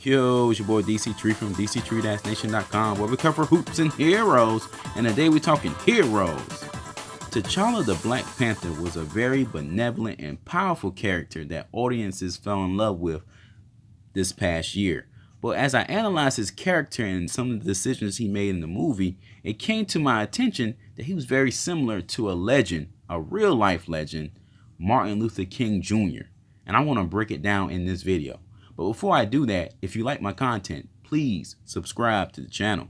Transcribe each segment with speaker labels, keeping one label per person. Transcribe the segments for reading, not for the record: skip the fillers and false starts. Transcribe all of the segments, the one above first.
Speaker 1: Yo, it's your boy Dctree from Dctree-Nation.com, where we cover hoops and heroes, and today we're talking heroes. T'Challa the Black Panther was a very benevolent and powerful character that audiences fell in love with this past year. But as I analyzed his character and some of the decisions he made in the movie, it came to my attention that he was very similar to a legend, a real life legend, Martin Luther King Jr. And I want to break it down in this video. But before I do that, if you like my content, please subscribe to the channel.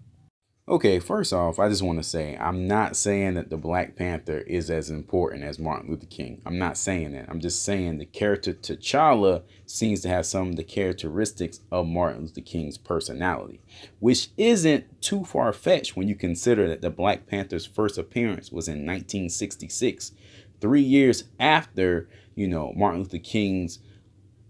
Speaker 1: Okay, first off, I just want to say I'm not saying that the Black Panther is as important as Martin Luther King. I'm not saying that. I'm just saying the character T'Challa seems to have some of the characteristics of Martin Luther King's personality, which isn't too far-fetched when you consider that the Black Panther's first appearance was in 1966, 3 years after, Martin Luther King's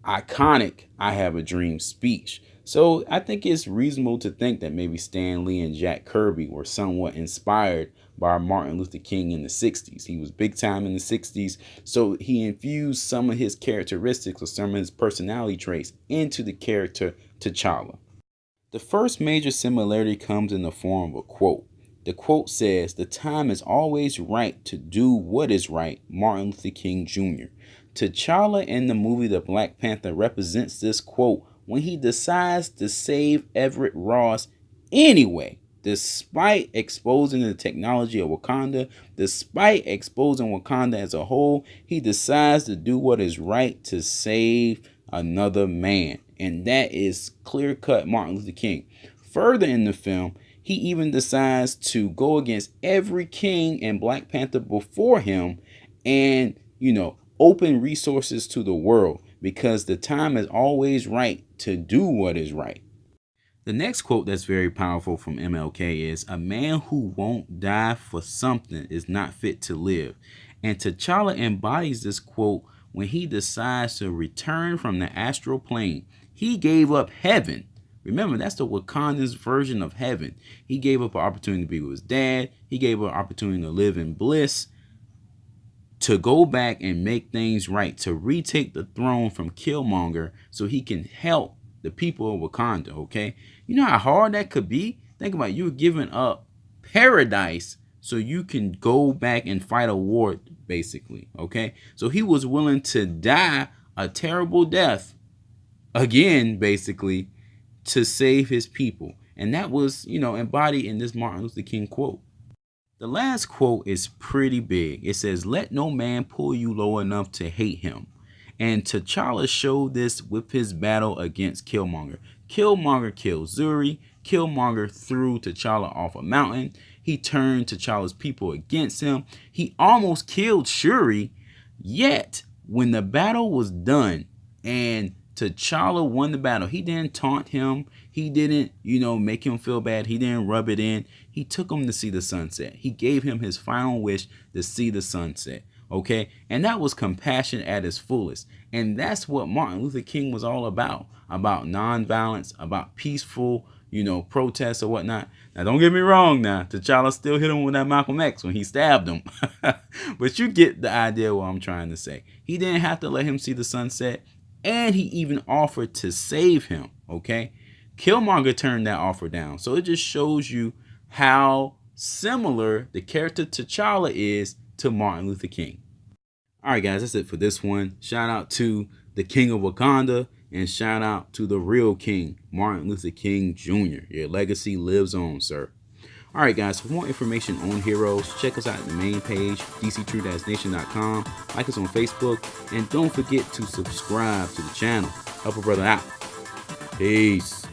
Speaker 1: iconic "I Have a Dream" speech. So I think it's reasonable to think that maybe Stan Lee and Jack Kirby were somewhat inspired by Martin Luther King in the 60s. He was big time in the 60s, so he infused some of his characteristics or some of his personality traits into the character T'Challa. The first major similarity comes in the form of a quote. The quote says, "The time is always right to do what is right, Martin Luther King Jr." T'Challa in the movie The Black Panther represents this quote when he decides to save Everett Ross anyway. Despite exposing the technology of Wakanda, despite exposing Wakanda as a whole, he decides to do what is right to save another man. And that is clear-cut Martin Luther King. Further in the film, he even decides to go against every king and Black Panther before him and, open resources to the world, because the time is always right to do what is right. The next quote that's very powerful from MLK is, "A man who won't die for something is not fit to live." And T'Challa embodies this quote when he decides to return from the astral plane. He gave up heaven. Remember, that's the Wakanda's version of heaven. He gave up an opportunity to be with his dad. He gave up an opportunity to live in bliss, to go back and make things right, to retake the throne from Killmonger so he can help the people of Wakanda, okay? You know how hard that could be? Think about it. You're giving up paradise so you can go back and fight a war, basically, okay? So he was willing to die a terrible death, again, basically, to save his people. And that was, embodied in this Martin Luther King quote. The last quote is pretty big. It says, "Let no man pull you low enough to hate him." And T'Challa showed this with his battle against Killmonger. Killmonger killed Zuri. Killmonger threw T'Challa off a mountain. He turned T'Challa's people against him. He almost killed Shuri. Yet, when the battle was done and T'Challa won the battle, he didn't taunt him. He didn't, make him feel bad. He didn't rub it in. He took him to see the sunset. He gave him his final wish to see the sunset. Okay. And that was compassion at its fullest. And that's what Martin Luther King was all about nonviolence, about peaceful, protests or whatnot. Now, don't get me wrong now. T'Challa still hit him with that Malcolm X when he stabbed him. But you get the idea of what I'm trying to say. He didn't have to let him see the sunset. And he even offered to save him, okay? Killmonger turned that offer down. So it just shows you how similar the character T'Challa is to Martin Luther King. All right, guys, that's it for this one. Shout out to the King of Wakanda, and shout out to the real king, Martin Luther King Jr. Your legacy lives on, sir. All right, guys, for more information on heroes, check us out at the main page, Dctree-Nation.com. Like us on Facebook, and don't forget to subscribe to the channel. Help a brother out. Peace.